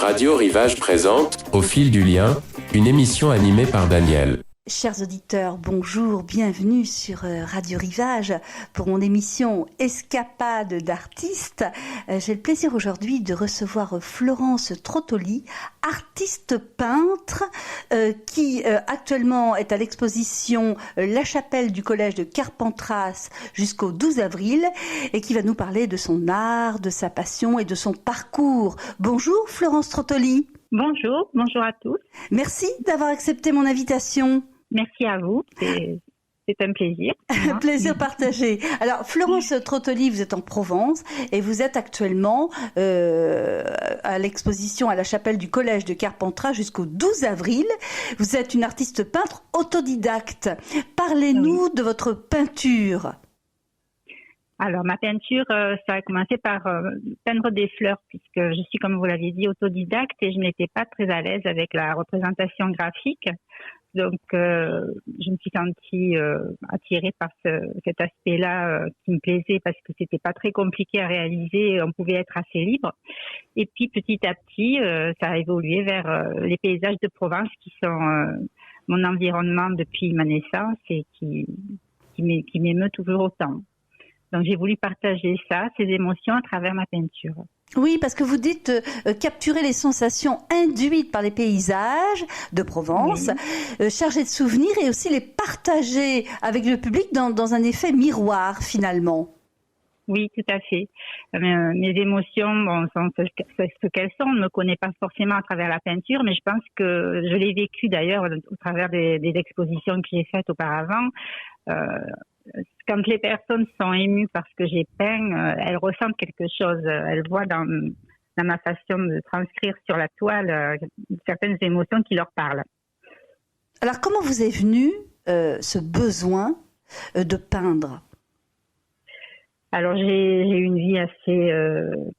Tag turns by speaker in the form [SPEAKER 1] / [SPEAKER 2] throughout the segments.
[SPEAKER 1] Radio Rivage présente Au fil du lien, une émission animée par Daniel.
[SPEAKER 2] Chers auditeurs, bonjour, bienvenue sur Radio Rivage pour mon émission Escapade d'artistes. J'ai le plaisir aujourd'hui de recevoir Florence Trottoli, artiste peintre qui actuellement est à l'exposition La Chapelle du Collège de Carpentras jusqu'au 12 avril et qui va nous parler de son art, de sa passion et de son parcours. Bonjour Florence Trottoli.
[SPEAKER 3] Bonjour à tous.
[SPEAKER 2] Merci d'avoir accepté mon invitation.
[SPEAKER 3] Merci à vous, c'est un plaisir.
[SPEAKER 2] Plaisir partagé. Alors, Florence Trottoli, vous êtes en Provence et vous êtes actuellement à l'exposition à la Chapelle du Collège de Carpentras jusqu'au 12 avril. Vous êtes une artiste peintre autodidacte. Parlez-nous de votre peinture.
[SPEAKER 3] Alors, ma peinture, ça a commencé par peindre des fleurs, puisque je suis, comme vous l'avez dit, autodidacte et je n'étais pas très à l'aise avec la représentation graphique. Donc, je me suis sentie attirée par cet aspect-là qui me plaisait parce que c'était pas très compliqué à réaliser, on pouvait être assez libre. Et puis, petit à petit, ça a évolué vers les paysages de Provence qui sont mon environnement depuis ma naissance et qui m'émeut toujours autant. Donc, j'ai voulu partager ça, ces émotions à travers ma peinture.
[SPEAKER 2] Oui, parce que vous dites capturer les sensations induites par les paysages de Provence, chargés de souvenirs et aussi les partager avec le public dans un effet miroir finalement.
[SPEAKER 3] Oui, tout à fait. Mes émotions sont ce qu'elles sont. On ne me connaît pas forcément à travers la peinture, mais je pense que je l'ai vécu d'ailleurs au travers des expositions que j'ai faites auparavant. Quand les personnes sont émues par ce que j'ai peint, elles ressentent quelque chose. Elles voient dans ma façon de transcrire sur la toile certaines émotions qui leur parlent.
[SPEAKER 2] Alors, comment vous est venu ce besoin de peindre ?
[SPEAKER 3] Alors, j'ai eu une vie assez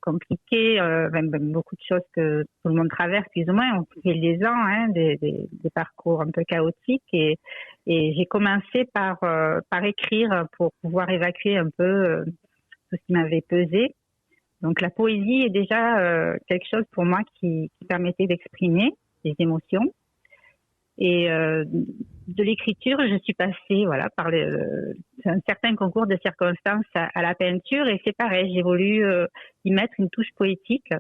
[SPEAKER 3] compliquée, même beaucoup de choses que tout le monde traverse plus ou moins au fil des ans, des parcours un peu chaotiques. Et j'ai commencé par écrire pour pouvoir évacuer un peu tout ce qui m'avait pesé. Donc, la poésie est déjà quelque chose pour moi qui permettait d'exprimer des émotions. Et de l'écriture, je suis passée par un certain concours de circonstances à la peinture et c'est pareil, j'ai voulu y mettre une touche poétique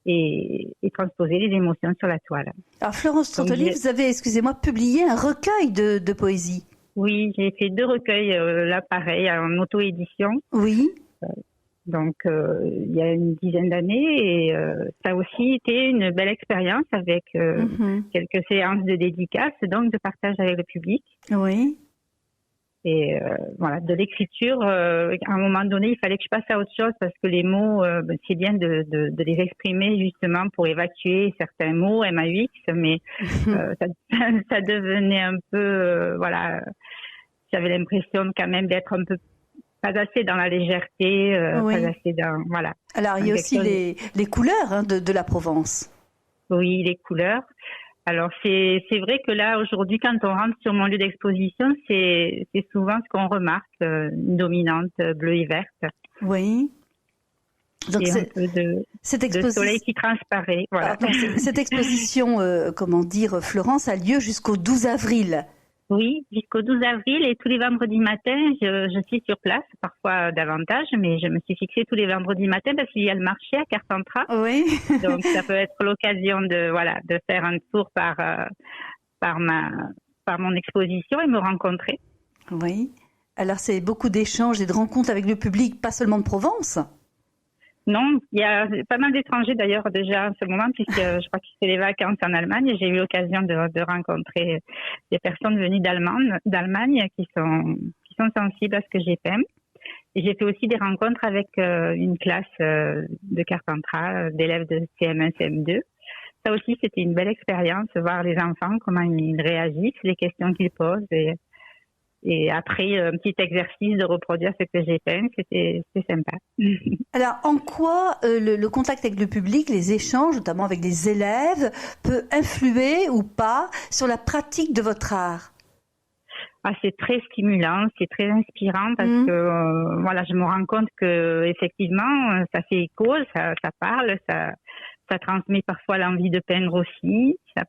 [SPEAKER 3] et transposer les émotions sur la toile.
[SPEAKER 2] Alors Florence Trottoli, vous avez, publié un recueil de poésie.
[SPEAKER 3] Oui, j'ai fait 2 recueils, là pareil, en auto-édition.
[SPEAKER 2] Oui.
[SPEAKER 3] Donc, il y a une dizaine d'années et ça a aussi été une belle expérience avec quelques séances de dédicaces, donc de partage avec le public.
[SPEAKER 2] Oui.
[SPEAKER 3] Et de l'écriture, à un moment donné, il fallait que je passe à autre chose parce que les mots, c'est bien de les exprimer justement pour évacuer certains mots, MAUX, mais ça devenait un peu, j'avais l'impression quand même d'être un peu pas assez dans la légèreté, pas assez dans, voilà.
[SPEAKER 2] Alors, il y a aussi les couleurs de la Provence.
[SPEAKER 3] Oui, les couleurs. Alors, c'est vrai que là, aujourd'hui, quand on rentre sur mon lieu d'exposition, c'est souvent ce qu'on remarque, une dominante bleue et verte.
[SPEAKER 2] Oui. Donc,
[SPEAKER 3] et un peu de soleil qui transparaît. Voilà.
[SPEAKER 2] Alors, cette exposition, Florence, a lieu jusqu'au 12 avril.
[SPEAKER 3] Oui, jusqu'au 12 avril et tous les vendredis matins, je suis sur place, parfois davantage, mais je me suis fixée tous les vendredis matins parce qu'il y a le marché à Carpentras.
[SPEAKER 2] Oui.
[SPEAKER 3] Donc ça peut être l'occasion de faire un tour par mon exposition et me rencontrer.
[SPEAKER 2] Oui. Alors c'est beaucoup d'échanges et de rencontres avec le public, pas seulement de Provence.
[SPEAKER 3] Non, il y a pas mal d'étrangers d'ailleurs déjà en ce moment puisque je crois que c'est les vacances en Allemagne et j'ai eu l'occasion de rencontrer des personnes venues d'Allemagne qui sont sensibles à ce que j'ai peint. Et j'ai fait aussi des rencontres avec une classe de Carpentras, d'élèves de CM1, CM2. Ça aussi, c'était une belle expérience, voir les enfants, comment ils réagissent, les questions qu'ils posent et après, un petit exercice de reproduire ce que j'ai peint, c'était sympa.
[SPEAKER 2] Alors, en quoi le contact avec le public, les échanges, notamment avec des élèves, peut influer ou pas sur la pratique de votre art ?
[SPEAKER 3] C'est très stimulant, c'est très inspirant parce que je me rends compte que effectivement ça fait écho, ça parle, ça ça transmet parfois l'envie de peindre aussi. Ça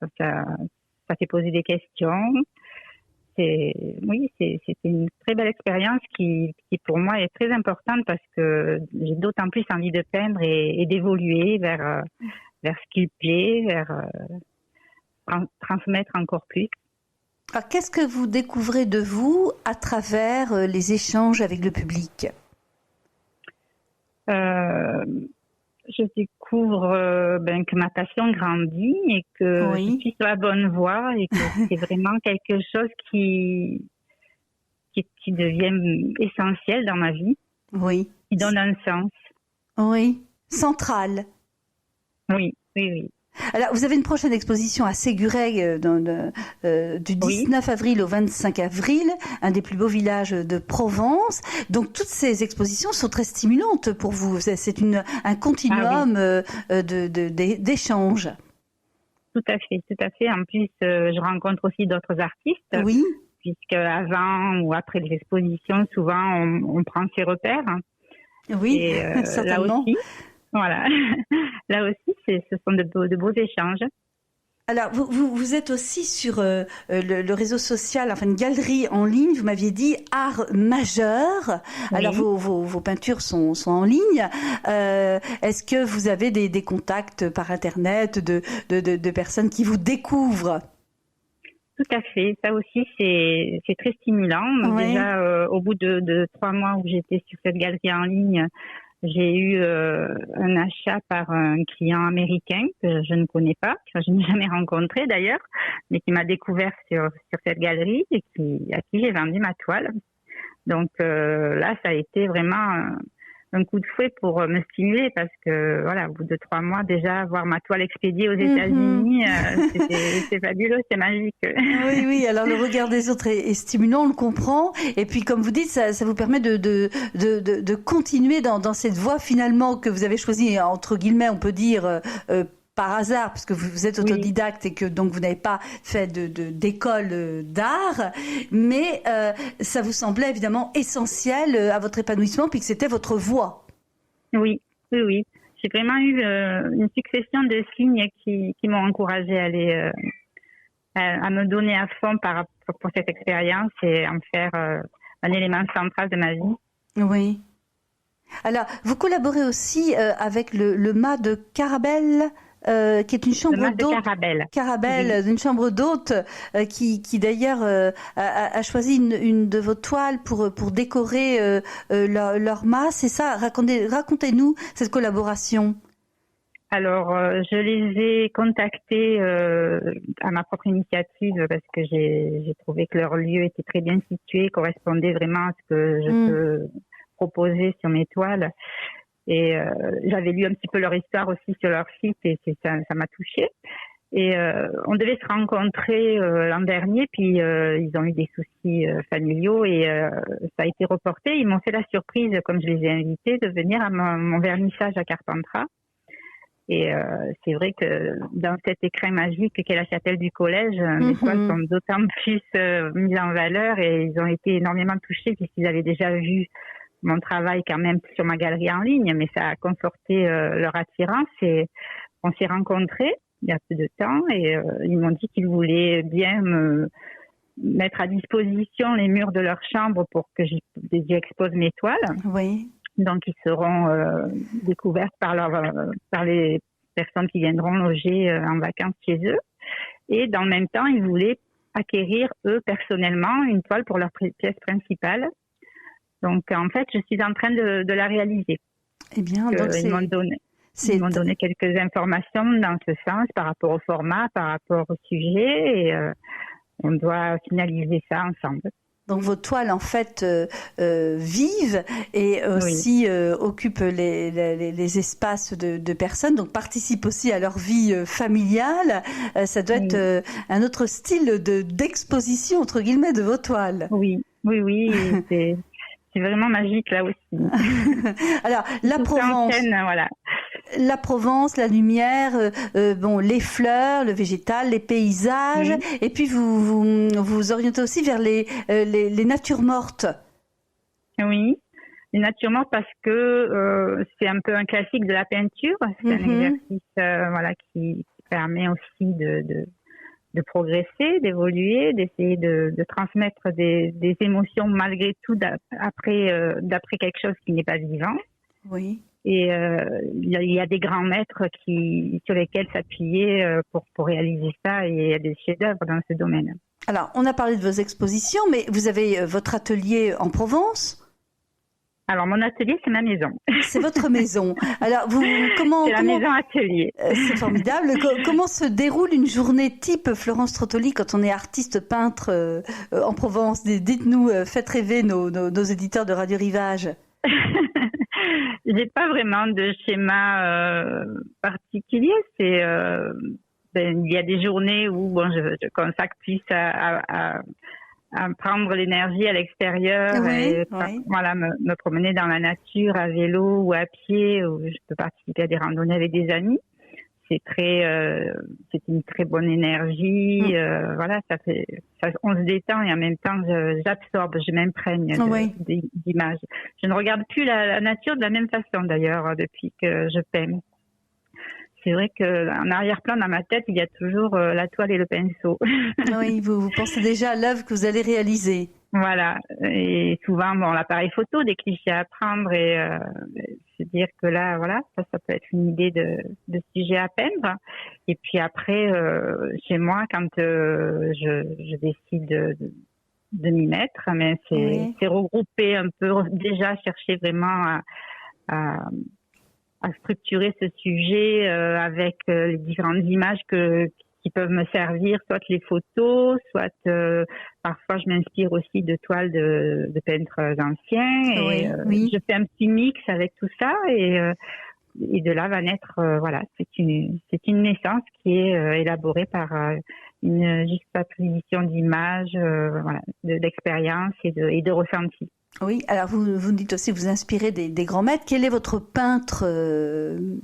[SPEAKER 3] fait poser des questions. C'était une très belle expérience qui pour moi est très importante parce que j'ai d'autant plus envie de peindre et d'évoluer vers ce qui me plaît, vers transmettre encore plus.
[SPEAKER 2] Alors, qu'est-ce que vous découvrez de vous à travers les échanges avec le public ?
[SPEAKER 3] Je découvre que ma passion grandit et que je suis sur la bonne voie et que c'est vraiment quelque chose qui devient essentiel dans ma vie.
[SPEAKER 2] Oui.
[SPEAKER 3] Qui donne un sens.
[SPEAKER 2] Oui. Central.
[SPEAKER 3] Oui.
[SPEAKER 2] Alors, vous avez une prochaine exposition à Séguret du 19 avril au 25 avril, un des plus beaux villages de Provence. Donc, toutes ces expositions sont très stimulantes pour vous. C'est un continuum d'échanges.
[SPEAKER 3] Tout à fait. En plus, je rencontre aussi d'autres artistes.
[SPEAKER 2] Oui.
[SPEAKER 3] Puisque avant ou après les expositions, souvent, on prend ses repères.
[SPEAKER 2] Oui,
[SPEAKER 3] et,
[SPEAKER 2] certainement.
[SPEAKER 3] Là aussi, ce sont de beaux échanges.
[SPEAKER 2] Alors, vous êtes aussi sur le réseau social, enfin une galerie en ligne, vous m'aviez dit Art Majeur. Oui. Alors, vos peintures sont en ligne. Est-ce que vous avez des contacts par Internet de personnes qui vous découvrent ?
[SPEAKER 3] Tout à fait. Ça aussi, c'est très stimulant. Oui. Déjà, au bout de 3 mois où j'étais sur cette galerie en ligne, j'ai eu un achat par un client américain que je ne connais pas, que je n'ai jamais rencontré d'ailleurs, mais qui m'a découvert sur cette galerie et à qui j'ai vendu ma toile. Donc là, ça a été vraiment un coup de fouet pour me stimuler parce que voilà, au bout de 3 mois déjà, voir ma toile expédiée aux États-Unis, c'est fabuleux, c'est magique.
[SPEAKER 2] Oui. Alors le regard des autres est stimulant, on le comprend. Et puis comme vous dites, ça vous permet de continuer dans cette voie finalement que vous avez choisie entre guillemets, on peut dire. Par hasard, parce que vous êtes autodidacte et que donc vous n'avez pas fait d'école d'art, mais ça vous semblait évidemment essentiel à votre épanouissement, puis que c'était votre voie.
[SPEAKER 3] Oui. J'ai vraiment eu une succession de signes qui m'ont encouragée à aller à me donner à fond pour cette expérience et en faire un élément central de ma vie.
[SPEAKER 2] Oui. Alors, vous collaborez aussi avec le mât de Carabelle. Qui est une chambre d'hôte, Carabelle, une chambre d'hôte qui d'ailleurs a choisi une de vos toiles pour décorer leur mât. C'est ça. Racontez-nous cette collaboration.
[SPEAKER 3] Alors, je les ai contactés à ma propre initiative parce que j'ai trouvé que leur lieu était très bien situé, correspondait vraiment à ce que je peux proposer sur mes toiles. Et j'avais lu un petit peu leur histoire aussi sur leur site et ça m'a touchée. Et on devait se rencontrer l'an dernier, puis ils ont eu des soucis familiaux et ça a été reporté. Ils m'ont fait la surprise, comme je les ai invités, de venir à mon vernissage à Carpentras. Et c'est vrai que dans cet écrin magique qu'est la chapelle du collège, les toiles sont d'autant plus mises en valeur et ils ont été énormément touchés puisqu'ils avaient déjà vu mon travail quand même sur ma galerie en ligne, mais ça a conforté leur attirance et on s'est rencontrés il y a peu de temps et ils m'ont dit qu'ils voulaient bien me mettre à disposition les murs de leur chambre pour que j'y expose mes toiles.
[SPEAKER 2] Oui.
[SPEAKER 3] Donc ils seront découvertes par les personnes qui viendront loger en vacances chez eux. Et dans le même temps, ils voulaient acquérir eux personnellement une toile pour leur pièce principale. Donc, en fait, je suis en train de la réaliser.
[SPEAKER 2] Eh bien, donc
[SPEAKER 3] ils m'ont donné quelques informations dans ce sens par rapport au format, par rapport au sujet et on doit finaliser ça ensemble.
[SPEAKER 2] Donc vos toiles en fait vivent et aussi occupent les espaces de personnes, donc participent aussi à leur vie familiale. Ça doit être un autre style d'exposition entre guillemets de vos toiles.
[SPEAKER 3] Oui, c'est vraiment magique là aussi.
[SPEAKER 2] Alors la Provence,
[SPEAKER 3] voilà.
[SPEAKER 2] La Provence, la lumière, les fleurs, le végétal, les paysages, et puis vous orientez aussi vers les natures mortes.
[SPEAKER 3] Oui, Une nature morte parce que c'est un peu un classique de la peinture. C'est un exercice voilà, qui permet aussi de progresser, d'évoluer, d'essayer de transmettre des émotions malgré tout d'après quelque chose qui n'est pas vivant.
[SPEAKER 2] Oui.
[SPEAKER 3] Et il y a des grands maîtres sur lesquels s'appuyer pour réaliser ça, et il y a des chefs-d'œuvre dans ce domaine.
[SPEAKER 2] Alors, on a parlé de vos expositions, mais vous avez votre atelier en Provence?
[SPEAKER 3] Alors, mon atelier, c'est ma maison.
[SPEAKER 2] C'est votre maison. Alors,
[SPEAKER 3] c'est la maison atelier.
[SPEAKER 2] C'est formidable. Comment se déroule une journée type Florence Trottoli quand on est artiste peintre en Provence? Dites-nous, faites rêver nos éditeurs de Radio Rivage.
[SPEAKER 3] J'ai pas vraiment de schéma particulier. Il y a des journées où je consacre plus à prendre l'énergie à l'extérieur, et voilà, me promener dans la nature à vélo ou à pied, où je peux participer à des randonnées avec des amis. C'est une très bonne énergie. Voilà, on se détend et en même temps j'absorbe, je m'imprègne d'images. Je ne regarde plus la nature de la même façon d'ailleurs depuis que je peins. C'est vrai qu'en arrière-plan dans ma tête, il y a toujours la toile et le pinceau.
[SPEAKER 2] Oui, vous pensez déjà à l'œuvre que vous allez réaliser.
[SPEAKER 3] Voilà, et souvent l'appareil photo, des clichés à prendre, et se dire que là, voilà, ça peut être une idée de sujet à peindre. Et puis après, chez moi, quand je décide de m'y mettre, mais c'est regrouper un peu, déjà chercher vraiment à structurer ce sujet avec les différentes images qui peuvent me servir, soit les photos, soit parfois je m'inspire aussi de toiles de peintres anciens, et je fais un petit mix avec tout ça, et de là va naître voilà, c'est une naissance qui est élaborée par une juxtaposition d'images, voilà, d'expériences et de ressentis.
[SPEAKER 2] Oui, alors vous dites aussi vous inspirez des grands maîtres. Quel est votre peintre,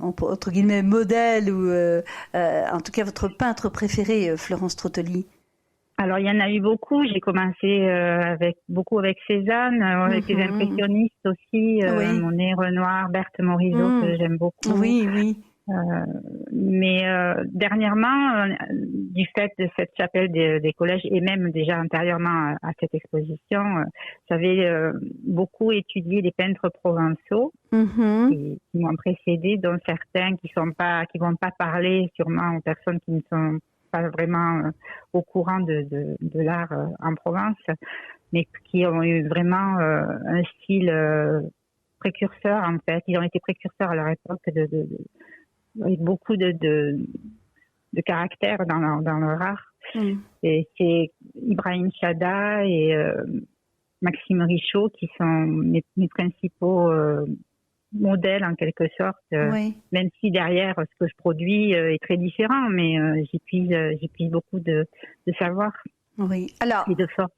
[SPEAKER 2] entre guillemets, modèle, ou en tout cas votre peintre préféré, Florence Trottoli?
[SPEAKER 3] Alors, il y en a eu beaucoup. J'ai commencé avec Cézanne, avec les impressionnistes aussi, Monet, Renoir, Berthe Morisot, que j'aime beaucoup.
[SPEAKER 2] Oui, oui.
[SPEAKER 3] Mais dernièrement, du fait de cette chapelle des collèges, et même déjà antérieurement à cette exposition, j'avais beaucoup étudié les peintres provençaux qui m'ont précédé, dont certains qui vont pas parler sûrement aux personnes qui ne sont pas vraiment au courant de l'art en Provence, mais qui ont eu vraiment un style précurseur, en fait. Ils ont été précurseurs à leur époque avec beaucoup de caractère dans leur art. Et c'est Ibrahim Chada et Maxime Richaud qui sont mes principaux modèles en quelque sorte, même si derrière ce que je produis est très différent, mais j'y puise beaucoup de savoir et de force.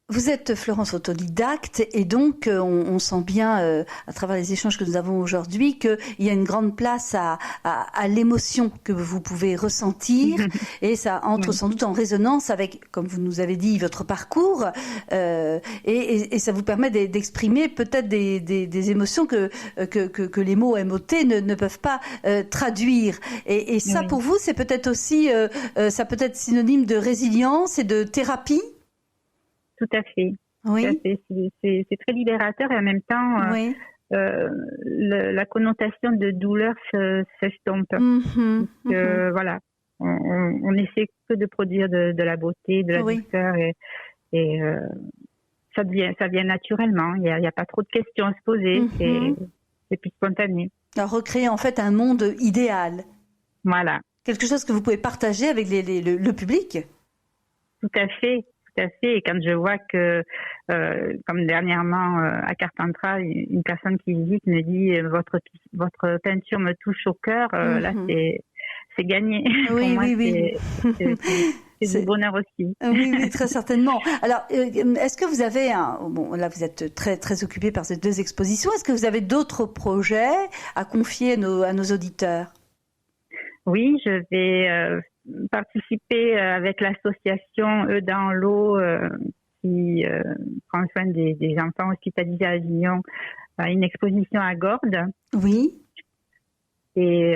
[SPEAKER 2] Vous êtes Florence autodidacte, et donc on sent bien à travers les échanges que nous avons aujourd'hui qu'il y a une grande place à l'émotion que vous pouvez ressentir, et ça entre sans doute en résonance avec, comme vous nous avez dit, votre parcours, et ça vous permet d'exprimer peut-être des émotions que les mots MOT ne peuvent pas traduire. Et ça, pour vous, c'est peut-être aussi ça peut être synonyme de résilience et de thérapie.
[SPEAKER 3] Tout à fait. Oui. Tout à fait. C'est très libérateur, et en même temps, la connotation de douleur s'estompe. Voilà, on essaie que de produire de la beauté, de la douceur, et ça vient naturellement. Il y a pas trop de questions à se poser. C'est plus spontané.
[SPEAKER 2] Alors, recréer en fait un monde idéal.
[SPEAKER 3] Voilà.
[SPEAKER 2] Quelque chose que vous pouvez partager avec le public.
[SPEAKER 3] Tout à fait. Et quand je vois que, comme dernièrement à Carpentras, une personne qui visite me dit votre peinture me touche au cœur, là c'est gagné.
[SPEAKER 2] Oui,
[SPEAKER 3] pour moi,
[SPEAKER 2] oui.
[SPEAKER 3] c'est du bonheur aussi.
[SPEAKER 2] Oui, très certainement. Alors, est-ce que vous avez là vous êtes très très occupé par ces 2 expositions. Est-ce que vous avez d'autres projets à confier à nos auditeurs?
[SPEAKER 3] Oui, je vais participer avec l'association Eux dans l'eau qui prend soin des enfants hospitalisés à Avignon une exposition à Gordes.
[SPEAKER 2] Oui.
[SPEAKER 3] Et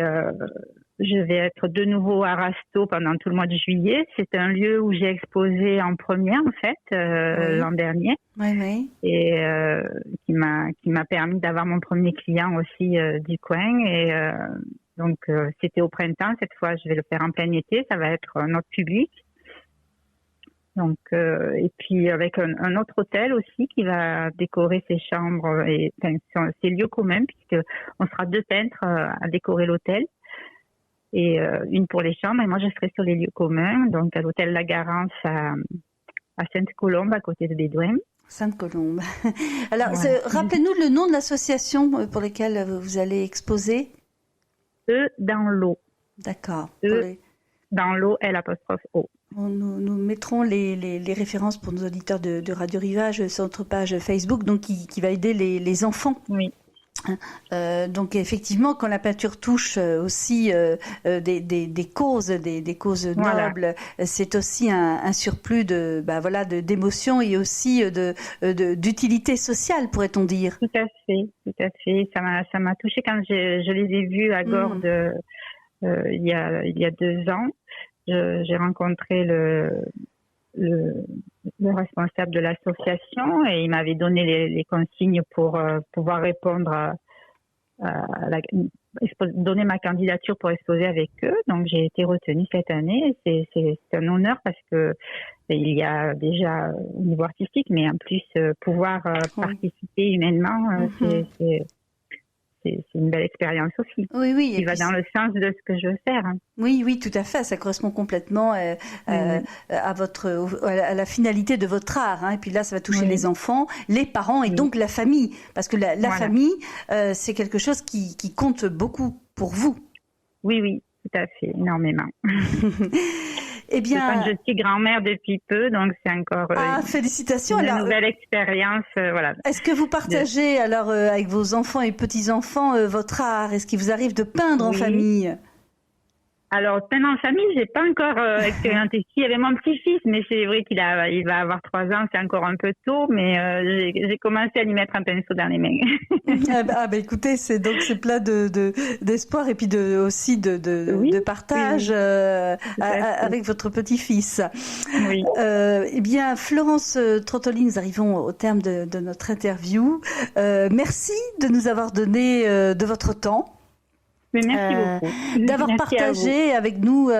[SPEAKER 3] je vais être de nouveau à Rasto pendant tout le mois de juillet. C'est un lieu où j'ai exposé en première, en fait, l'an dernier.
[SPEAKER 2] Oui.
[SPEAKER 3] Et qui m'a permis d'avoir mon premier client aussi du coin. Et donc, c'était au printemps. Cette fois, je vais le faire en plein été. Ça va être notre public. Donc, et puis avec un autre hôtel aussi qui va décorer ses chambres et ses lieux communs, puisque on sera 2 peintres à décorer l'hôtel. Et une pour les chambres, et moi je serai sur les lieux communs, donc à l'hôtel La Garance à Sainte-Colombe, à côté de Bédouin.
[SPEAKER 2] Sainte-Colombe. Alors,
[SPEAKER 3] Ouais.
[SPEAKER 2] rappelez-nous le nom de l'association pour laquelle vous allez exposer.
[SPEAKER 3] Dans l'eau.
[SPEAKER 2] D'accord.
[SPEAKER 3] Dans l'eau, L''O.
[SPEAKER 2] Nous mettrons les références pour nos auditeurs de Radio Rivage sur notre page Facebook, donc qui va aider les enfants.
[SPEAKER 3] Oui.
[SPEAKER 2] Donc effectivement, quand la peinture touche aussi des causes, des causes nobles, c'est aussi un surplus d'émotions et aussi d'utilité sociale, pourrait-on dire.
[SPEAKER 3] Tout à fait. Ça m'a touchée quand je les ai vus à Gordes il y a 2 ans. J'ai rencontré le responsable de l'association et il m'avait donné les consignes pour pouvoir répondre donner ma candidature pour exposer avec eux. Donc j'ai été retenue cette année. C'est un honneur parce que il y a déjà au niveau artistique, mais en plus pouvoir participer humainement, c'est une belle expérience aussi.
[SPEAKER 2] Oui.
[SPEAKER 3] Qui va dans le sens de ce que je veux faire. Hein.
[SPEAKER 2] Oui, tout à fait. Ça correspond complètement à la finalité de votre art. Hein. Et puis là, ça va toucher les enfants, les parents et donc la famille. Parce que la famille, c'est quelque chose qui compte beaucoup pour vous.
[SPEAKER 3] Oui, tout à fait, énormément.
[SPEAKER 2] Eh bien,
[SPEAKER 3] je suis grand-mère depuis peu, donc c'est encore
[SPEAKER 2] félicitations.
[SPEAKER 3] Une nouvelle expérience. Voilà.
[SPEAKER 2] Est-ce que vous partagez alors avec vos enfants et petits-enfants votre art? Est-ce qu'il vous arrive de peindre en famille?
[SPEAKER 3] Alors, peindre en famille, j'ai pas encore expérimenté. Il y avait mon petit-fils, mais c'est vrai il va avoir 3 ans, c'est encore un peu tôt, mais j'ai commencé à lui mettre un pinceau dans les mains.
[SPEAKER 2] Écoutez, c'est plein d'espoir et puis aussi de partage avec votre petit-fils.
[SPEAKER 3] Oui.
[SPEAKER 2] Eh bien, Florence Trottoli, nous arrivons au terme de notre interview. Merci de nous avoir donné de votre temps.
[SPEAKER 3] Mais merci beaucoup.
[SPEAKER 2] D'avoir partagé avec nous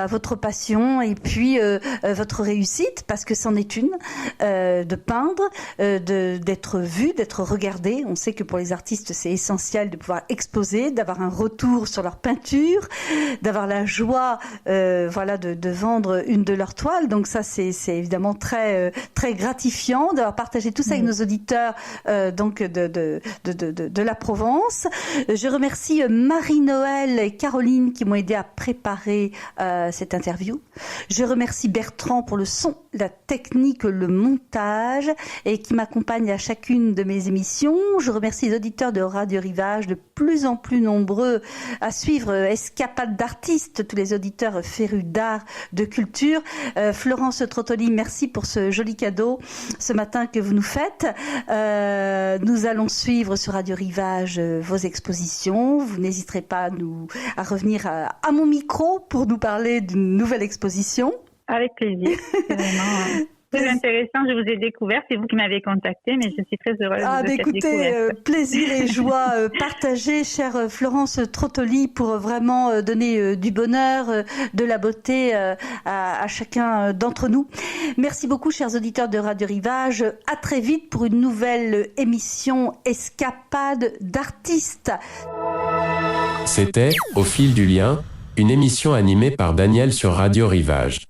[SPEAKER 2] votre passion et puis votre réussite, parce que c'en est une, de peindre, d'être vu, d'être regardé. On sait que pour les artistes, c'est essentiel de pouvoir exposer, d'avoir un retour sur leur peinture, d'avoir la joie de vendre une de leurs toiles. Donc ça, c'est évidemment très très gratifiant d'avoir partagé tout ça avec nos auditeurs de la Provence. Je remercie Marie-Noël et Caroline qui m'ont aidé à préparer cette interview. Je remercie Bertrand pour le son, la technique, le montage et qui m'accompagne à chacune de mes émissions. Je remercie les auditeurs de Radio Rivage, de plus en plus nombreux à suivre Escapade d'artistes, tous les auditeurs férus d'art, de culture. Florence Trottoli, merci pour ce joli cadeau ce matin que vous nous faites. Nous allons suivre sur Radio Rivage vos expositions. Vous n'hésiterez pas à revenir à mon micro pour nous parler d'une nouvelle exposition.
[SPEAKER 3] Avec plaisir. C'est vraiment très intéressant. Je vous ai découvert. C'est vous qui m'avez contacté, mais je suis très heureuse de cette découverte.
[SPEAKER 2] Plaisir et joie partagée, chère Florence Trottoli, pour vraiment donner du bonheur, de la beauté à chacun d'entre nous. Merci beaucoup, chers auditeurs de Radio Rivage. À très vite pour une nouvelle émission Escapade d'artistes.
[SPEAKER 1] C'était Au fil du lien, une émission animée par Daniel sur Radio Rivage.